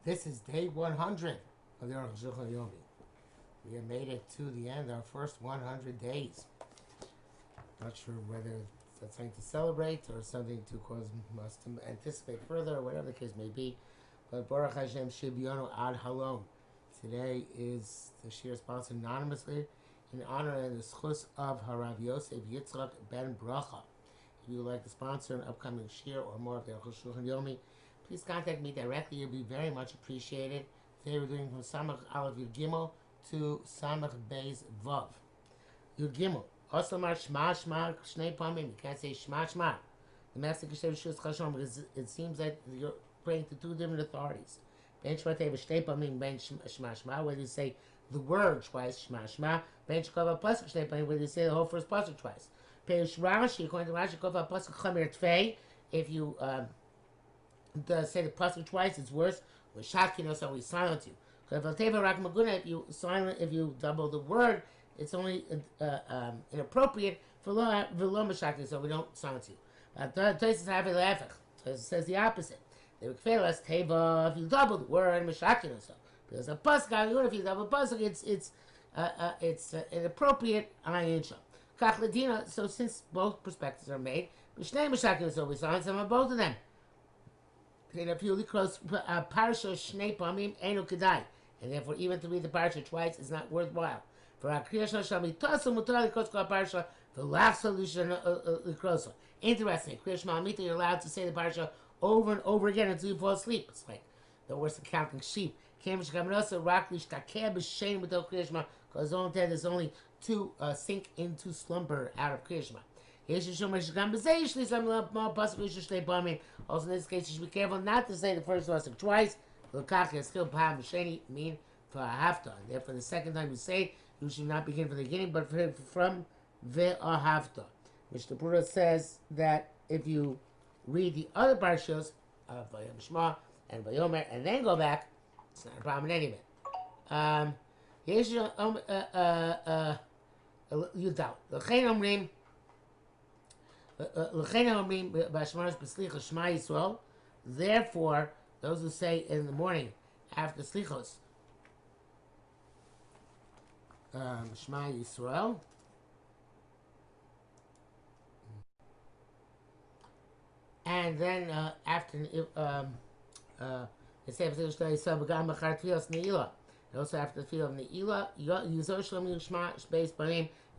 This is day 100 of the Arukh HaShulchan OC. We have made it to the end, our first 100 days. Not sure whether that's something to celebrate or something to cause us to anticipate further, or whatever the case may be. But Baruch Hashem Shibyonu Ad Halom. Today is the shir sponsored anonymously in honor and the schus of Harav Yosef Yitzchak Ben Bracha. If you would like to sponsor an upcoming shir or more of the Arukh HaShulchan OC, please contact me directly. You'll be very much appreciated. Today we're doing from Samach Aleph Yud Gimel to Samach Beis Vav. Yud Gimel. Also, Shma Shma Shnei Pamim. You can't say Shma Shma. The Master Kishev Shus Chashon, because it seems that you're praying to two different authorities. Ben Shma Teva Shnei Pamim Ben Shma Shma, where you say the word twice, Shma Shma. Ben Shkova Pasuk Shnei Pamim, where you say the whole first pasuk twice. Peish Rashi, according to Rashi, Kova Pasuk Chamer Tvei. If you say the pasuk twice, it's worse. With Shakin, so we silence you. If you double the word, it's only inappropriate for lo Mashakin, so we don't silence you. It says the opposite. They would fail us teva if you double the word Mashakin, so because a pasuk, if you double pasuk, it's inappropriate. So since both perspectives are made, so we silence them on both of them. And therefore, even to read the parsha twice is not worthwhile. For our the last solution, interesting. You're allowed to say the parsha over and over again until you fall asleep. It's like the worst of counting sheep. Because there's only to sink into slumber out of Krishma. Also, in this case, you should be careful not to say the first pasuk twice. Mean for a hafta. Therefore, the second time you say it, you should not begin from the beginning, but from ve'ahavta, which the Buddha says that if you read the other parshas of Vayom Shema and Vayomer and then go back, it's not a problem in any event. You doubt. Therefore, those who say in the morning after Slichos, Shema Yisrael, and then after it says also after the field of Ne'ilah,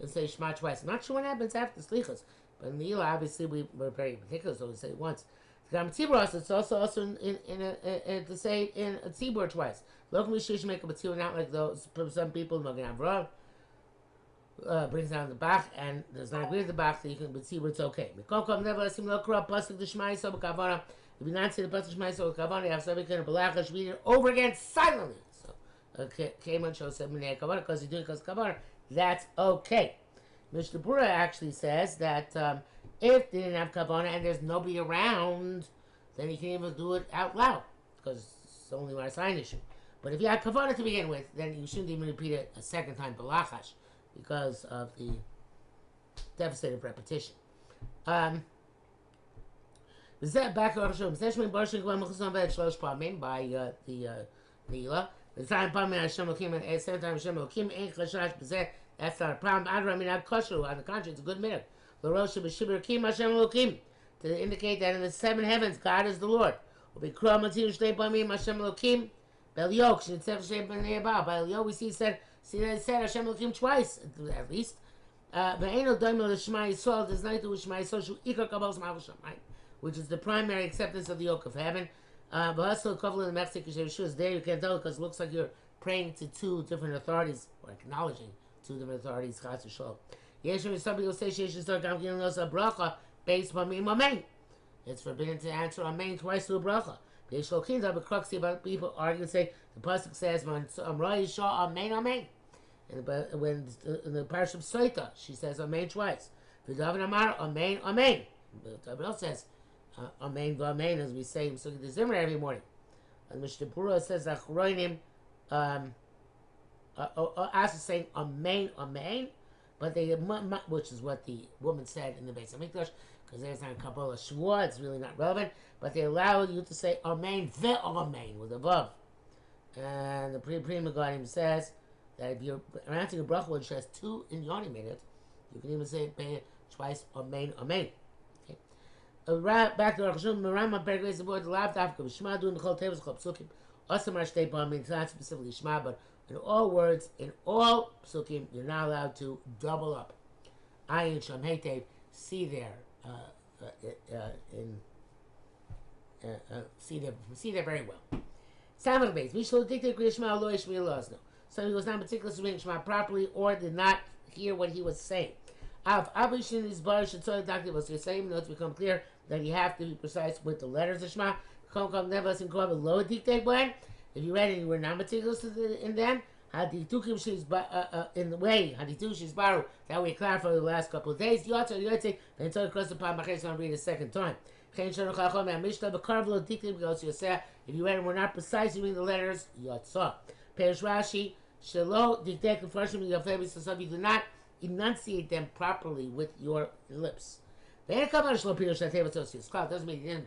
it say Shema twice. I'm not sure what happens after Slichos. But in the Ne'ilah, obviously, we're very particular, so we say it once. It's also to say in a tzibur twice. Local Mishish make a tzibur, not like those some people. Magen Avraham brings down the Bach and does not agree with the Bach, so you can tzibur, it's okay. Nevertheless, if you not say the pasuk Shema Yisrael Kavana, you have somebody kind of belachash read it over again silently. So Kaman shows 7 minute Kavana because you're doing it because Kavana. That's okay. Mishnah Berurah actually says that if they didn't have kavanah and there's nobody around, then you can even do it out loud because it's only a sign issue. But if you had kavanah to begin with, then you shouldn't even repeat it a second time belachash because of the deficit of repetition. By the time Hashem Elohim and at the same time Hashem Elohim ain't chashash b'zeh. That's not a problem. On the contrary, it's a good minute. To indicate that in the 7 heavens, God is the Lord. We see said Hashem Elohim twice, at least. Which is the primary acceptance of the yoke of heaven. But also equivalent in the Mexican Shus there, you can't tell because it looks like you're praying to two different authorities or acknowledging two different authorities. Chas v'shalom. Some people say bracha based on amen. It's forbidden to answer amen twice to a bracha. People argue and say the pasuk says when amen amen. And when in the parasha of Soita, she says amen twice. V'david amar amen amen. But else says amen v'amen, as we say in the Zimmer every morning. And Mishnah Berurah says Achronim us saying amen amen, but they which is what the woman said in the Beis Hamikdash, because there's not a Kabbalah Shua, it's really not relevant, but they allow you to say amen ve'amen with a vav. And the Pri Megadim says that if you're pronouncing a bracha which has two inyanim in it, you can even say it twice, amen, amen. Okay. Back to Arukh HaShulchan, Merama Pergris, the word lav dafka, Shema doing the whole tables, Chol Psukim, Osam Rashtei Bam, means not specifically Shema, but in all words, in all Psukim, you're not allowed to double up. Ayin Sham Heitev, see there, see there very well. Samach Beis, Mishlo Diktek Shema Lo Yishmi Lozno. So he was not meticulous in reading Shema properly or did not hear what he was saying. Av Abishin is Bar Shetzoy Doctor was saying, notes become clear that you have to be precise with the letters of Shema. If you read it and you were not meticulous in them, in the way, that we clarified the last couple of days, then until across the palm, I'm going to read a second time. If you read it and were not precise in reading the letters, Perish Rashi, Shelo, Diktek, and Farshim, you do not enunciate them properly with your lips. It doesn't mean you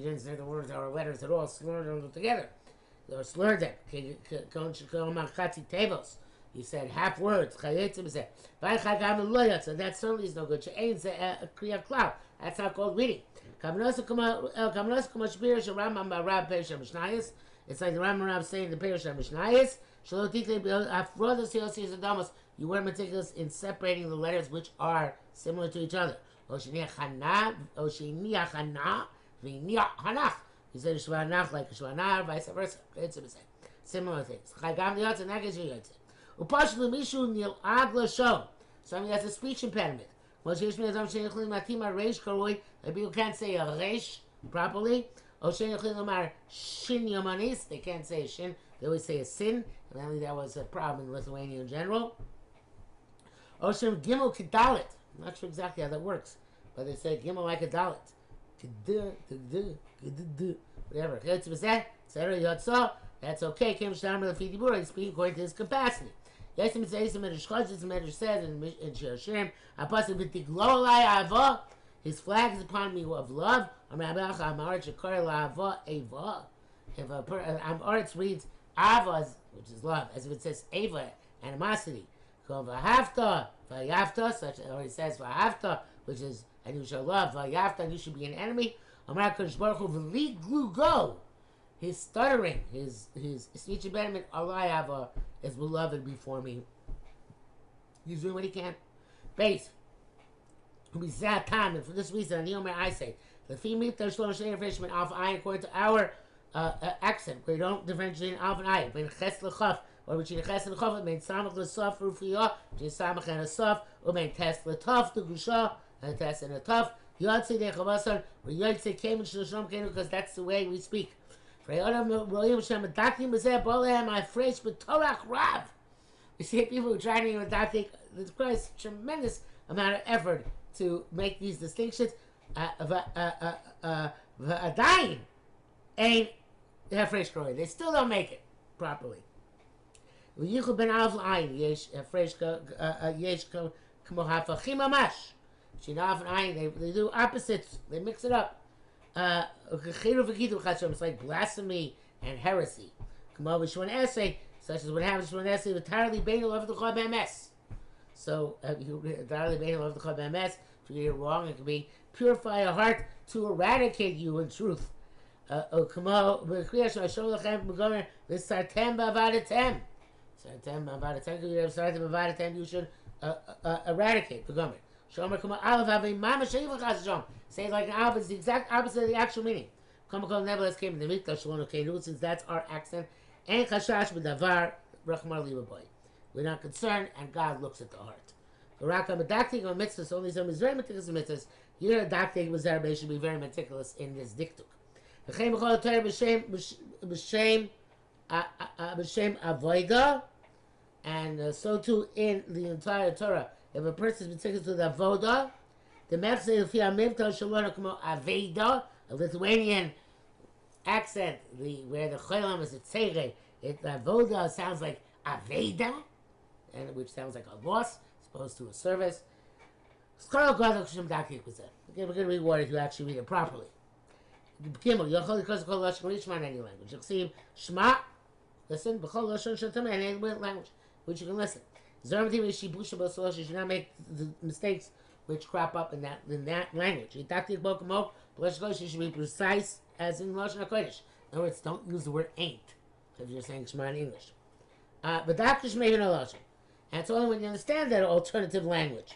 didn't say the words or letters at all, slurred them together. Or slurred them. You said half words. So that certainly is no good. That's not called reading. It's like the Rambam saying the Perish HaMishnayos. You weren't meticulous in separating the letters which are similar to each other. You said Shvanach like Shvanar, vice versa. Similar things. Somebody has a speech impediment. Maybe you can't say a resh properly. They can't say a shin. They always say a sin. Apparently that was a problem in Lithuania in general. Oshem Gimel Kedalit. I'm not sure exactly how that works, but they say Gimel like a Dalit. Whatever. That's okay. He's speaking according to his capacity. Yes, the Medrash says in Shir his flag is upon me of love. If Aretz reads Ava, which is love, as if it says Ava, animosity. V'ahavta, such as already says V'ahavta, which is and you shall love V'ahavta, and you should be an enemy. Amar Kadosh Baruch Hu v'li glugo, his stuttering, his speech impediment, Allah Ava is beloved before me. He's doing what he can. Base. And for this reason, I say, the female freshman alpha I according to our accent, we don't differentiate alpha and I. Between ches l'chaf, or between ches and chaf, it means samach l'saf rufiyah, which is samach and a saf, or mean tes l'taf, the gusha, and a tes and a taf. Yotze de chavasar, or yotze came in shlosham kenu, because that's the way we speak. We see people who try to adopt it requires tremendous amount of effort to make these distinctions. They still don't make it properly. They do opposites. They mix it up. It's like blasphemy and heresy. Such as what happens to an essay entirely Bainal of the Chab MS. So, entirely Bainal of the Chab MS, if you get it wrong, it can be purify a heart to eradicate you in truth. You should eradicate the Gomer. Say it like an alpha, it's the exact opposite of the actual meaning. Nevertheless came in the Mikdash, since that's our accent. And chashash b'davar rachmar libaboy. We're not concerned, and God looks at the heart. The rakam adaktik on mitzvahs, only some is very meticulous in mitzvahs. Here, adaktik was there, but he should be very meticulous in this diktuk. V'chein b'chol Torah b'shem avoida, and so too in the entire Torah. If a person is meticulous with avoda, the mechzei l'fi amivta shalona k'mo aveda, a Lithuanian accent, where the cholam is a tzere, avoda sounds like aveda, and which sounds like a loss, as opposed to a service. We're going to reward if you actually read it properly. Gimel, Yochel Yikos Kol Lashon Rishma in any language. You'll see Shema, listen, b'chol lashon shatameh, and any language which you can listen. Zarmatim shibusha b'solosh, you should not make the mistakes which crop up in that language. You should be precise as in lashon hakodesh. In other words, don't use the word ain't if you're saying Shema in English. But doctors may know lashon, and it's only when you understand that alternative language.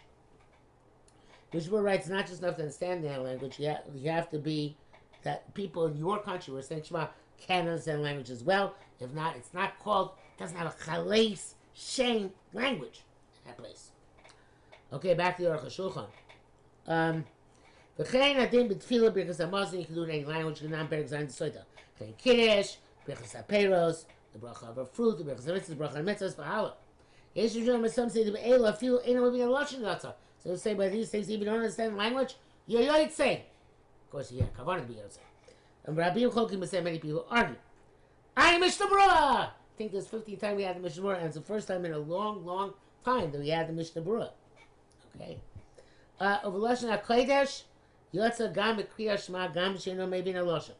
Mishmur writes, not just enough to understand that language. You have to be that people in your country who are saying Shema can understand language as well. If not, it's not called. It doesn't have a chaleis shame language in that place. Okay, back to the Arukh HaShulchan. V'chein adin b'tfilah because Muslim you can do it in any language. You can not bear exam to soita. V'chein kiddush, b'chas haperos, the bracha of a fruit, the b'chas mitzvahs, the bracha of mitzvahs, v'hala. Yesh yisrael some say the be'ela feel ain't will be a lashon yatsa. So they say by these things, if you don't understand the language, you're yotzei. Of course, yeah, kavanah to be yotzei. And Rabbi Chokim say many people argue. I am Mishnah Berurah. I think there's 15th time we had the Mishnah Berurah, and it's the first time in a long, long time that we had the Mishnah Berurah. Okay. Over lashon hakodesh, yotza gam b'kriyas shema gam sheino maybe in a lashon.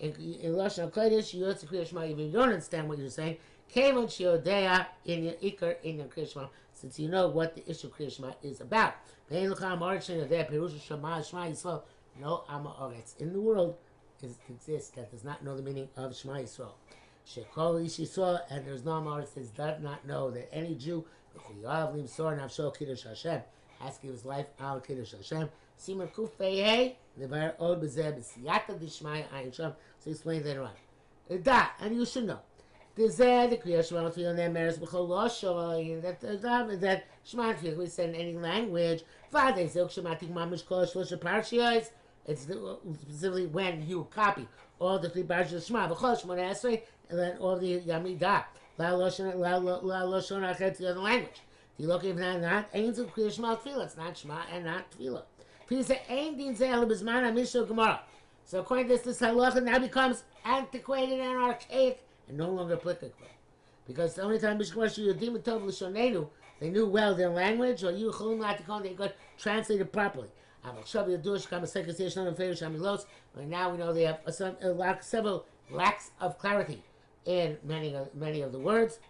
In lashon hakodesh, yotza kriyas shema even if you don't understand what you're saying. Kevon shiodea in your ikar in your kriyas shema, since you know what the issue of kriyas shema is about. Ve'en l'cham aretz sheodea perusha shema shema Yisrael. No am haaretz in the world exists that does not know the meaning of Shema Yisrael. Shekol ish Yisrael, and there's no am haaretz that does not know that any Jew v'chuyav limsor nafsho kiddush Hashem has to give his life al kiddush Hashem. Siman kuf pei nevar od b'zeh b'siyata d'shmaya ayin sham. So explain later on. That, and you should know. The Kriya Shema Tefillah Nemeres B'chol Lashon that Shema Tefillah we said in any language. V'adei Zok Shematik Mamish Kol Shlosh Parshiyos. It's specifically when you copy all the three parshas of Shema B'chol Shmona Esrei and then all the Yamidah La Lashon Achet the other language. You look if not ain't the Kriya Shema Tefillah. It's not Shema and not Tefillah. Tefillah say ain't din Ze'el B'Zman HaMishna Gemara. So according to this halacha now becomes antiquated and archaic and no longer applicable. Because the only time they knew well their language, or you they could translate it properly. But now we know they have several lacks of clarity in many of the words.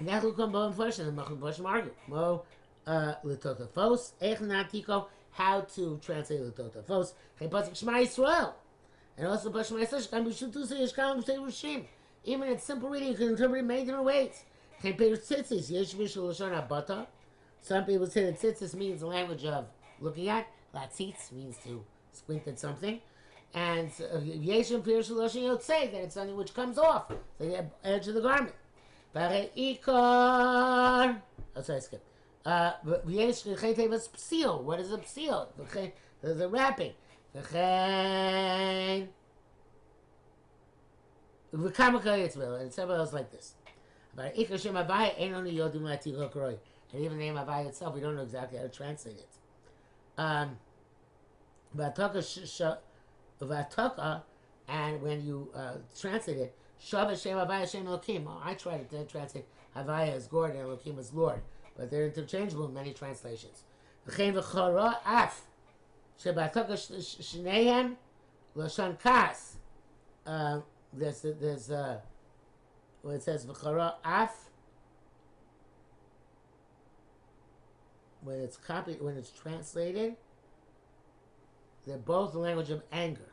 And that will come both unfortunately, the Machlim argue. How to translate L'totafos. Shema Yisrael. And also, even in simple reading, you can interpret it many different ways. Some people say that tzitzis means the language of looking at. Latzitz means to squint at something. And Yeshim Pirush Lashon you'll say that it's something which comes off the edge of the garment. Oh, sorry, I skipped. What is a psil? The wrapping. And several else like this. And even the name Avaya itself, we don't know exactly how to translate it. And when you translate it, Shav Shem Avaya Shem Elokim. I tried to translate Avaya as God and Elokim as Lord, but they're interchangeable in many translations. Shnehem Lashon Kas. There's when it says v'chara af, when it's copied, when it's translated, they're both the language of anger.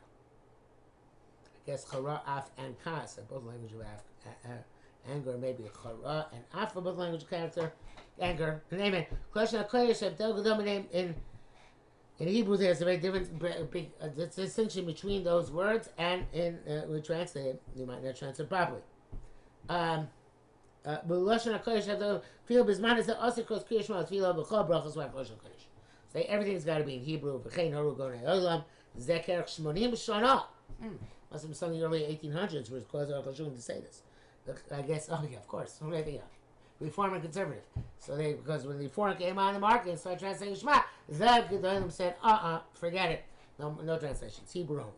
I guess chara af and kas are both language of anger. Maybe chara and af are both language of character, anger. And amen. Question in Hebrew, there's a very big distinction between those words, and in we translate it, you might not translate it properly. But Lashon HaKodesh have to feel Bisman is the also cross Kriya Shema Tefillah B'chol Brachos V'Ak Lashon HaKodesh. So everything's got to be in Hebrew. V'chein Haru Gonei Olam Zeker Shmonim Shana. Must have been some of the early 1800s where it caused Arukh HaShulchan to say this. I guess. Oh yeah, of course. Reform and conservative. So because when the Reform came on the market and started translating Shema, the Gedolim said, forget it. No translations. Hebrew only.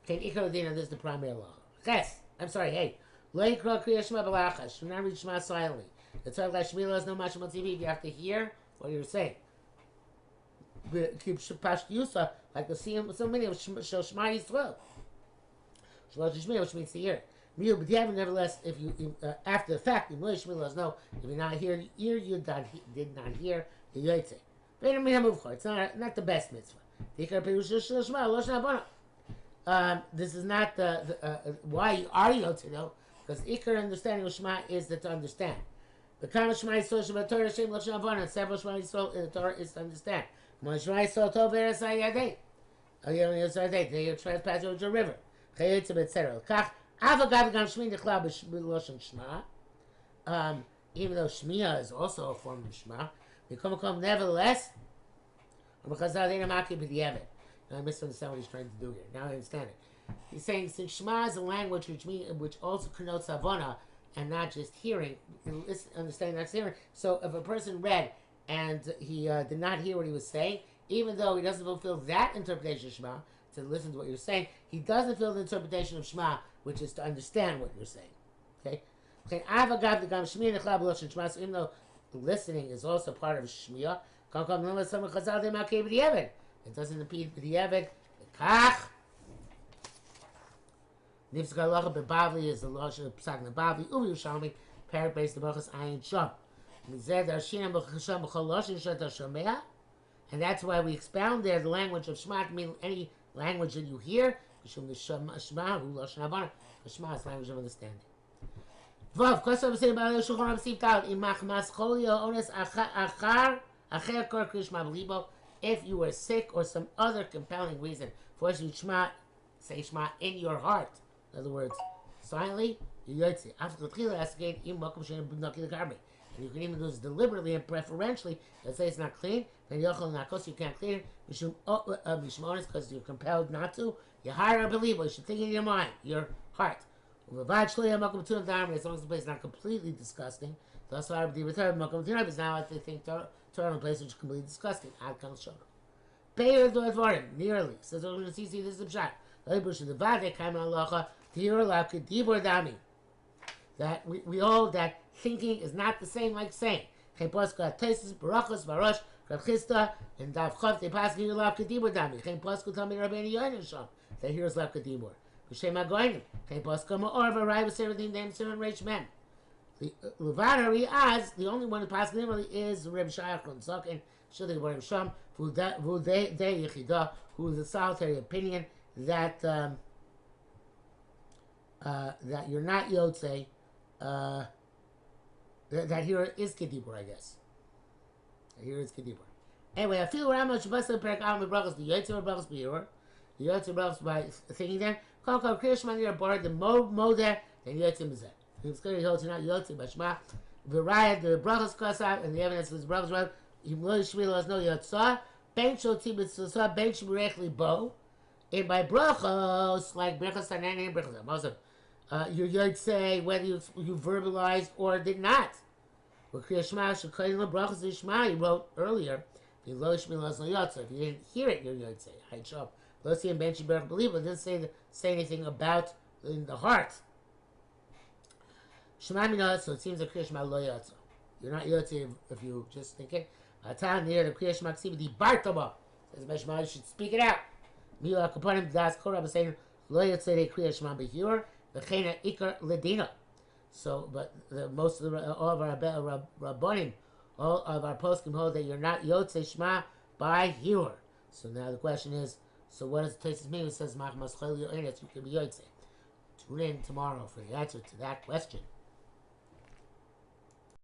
Okay, Ikar Dina, this is the primary law. Yes, I'm sorry, hey. Lo Yikra Kriya Shema B'lachas. Do not read Shema silently. The Tzarech Lashmilah is no Mashal TV. You have to hear what you're saying. Keep Pashto Yusa, like the so many of Shema Yisrael. Shema Yisrael, which means to hear. But nevertheless, if you after the fact, you know, if you're not here, you did not hear the yoytze. It's not the best mitzvah. This is not the why are you to know? Because ikar understanding of Shema is that to understand. The Kama Shema Yisrael Shabbat Torah Shem Lashon Avon, several Shema Yisrael in the Torah is to understand. When Shema Yisrael Tov Eretz Hayadei, they trespass over the river. Chayotzim etc. Kach Avagav Gam Shmi Nechlal B'Lashon Shema. Even though Shmiya is also a form of Shema, nevertheless, I misunderstand what he's trying to do here. Now I understand it. He's saying since Shema is a language which also connotes Havana and not just hearing, understanding, not hearing. So if a person read and he did not hear what he was saying, even though he doesn't fulfill that interpretation of Shema, to listen to what you're saying, he doesn't fulfill the interpretation of Shema, which is to understand what you're saying. Okay? So even though listening is also part of Shmiya, it doesn't impede the Eved. Kach. Nifsek halacha bebavli is the lashon of Psak Nebavli. Uvi Yushalmi, parak based the brachas ayin sham. Mized arshinam b'chasham b'chol lashon shat hashomea. And that's why we expound there the language of Shema to mean any language that you hear. Mishum the Shema hu lashon havana. The Shema is language of understanding. Vav kosav say about Shulchan Aruch Siftal imach mas cholio ones achar acher kor krishma b'libo. If you were sick or some other compelling reason for you Shema, say Shema in your heart. In other words, silently, you yotze. After the tchila, ask again, im makom she'en b'naki l'karbe. And you can even do this deliberately and preferentially. Let's say it's not clean, then yochel nakos, you can't clean it. Mishum honest, because you're compelled not to. You hire a believer. You should think in your mind, your heart. As long as the place is not completely disgusting. That's why I would return makom t'nai. But now I think Torah place which is completely disgusting. Ad kan shona. Peir do advarim nearly. Says we're going to see this is the pshat. That we hold that thinking is not the same like saying. And Dav Chav they pass here lav kedibur dami. That here's lav kedibur. B'shem hagoyim. The Levadari as the only one who passed literally is Reb Shayach and Zokin. Shulchan Aruch Sham who they Yechida, who is the solitary opinion that that you're not Yotze. That here is Kedibur, I guess. Here is Kedibur. Anyway, I feel around much best of the Perek the Brachos, the Yotze Brachos B'Yur, the Yotze Brachos by thinking them. Kol Krishman here board the Modeh and Yotze Mizeh. It's going to hold not Yotze Bashma. V'Rayat the Brachos Kosav and the evidence of his Brachos Rav. Himlo Yishvil has no Yotzah. Ben Shoti B'Tzosah Ben Shmirech Libo. And by Brachos like Brachos Tanan and Brachos Moshe. You say whether you verbalized or did not. With Kriya Shema, Shekayim LeBrachos Shema, he wrote earlier, if you didn't hear it, you're Yotze. Hide shop. Let's see in Ben Shibberach believe, but didn't say anything about in the heart. Shema Minah, so it seems that Kriya Shema Lo Yotze. You're not Yotze if you just think it. Atan near the Kriya Shema Ksiva Di Bartaba. Says Ben Shema, you should speak it out. Mila Kapanim Das Korab is saying, Lo Yotze de Kriya Shema Behur. The ikar ledina. So, but most of all of our rabbanim, all of our poskim hold that you're not yotze shema by hearer. So now the question is, so what does the Tosfos mean? It says mach maschel yoenes, you can be yotze. Tune in tomorrow for the answer to that question.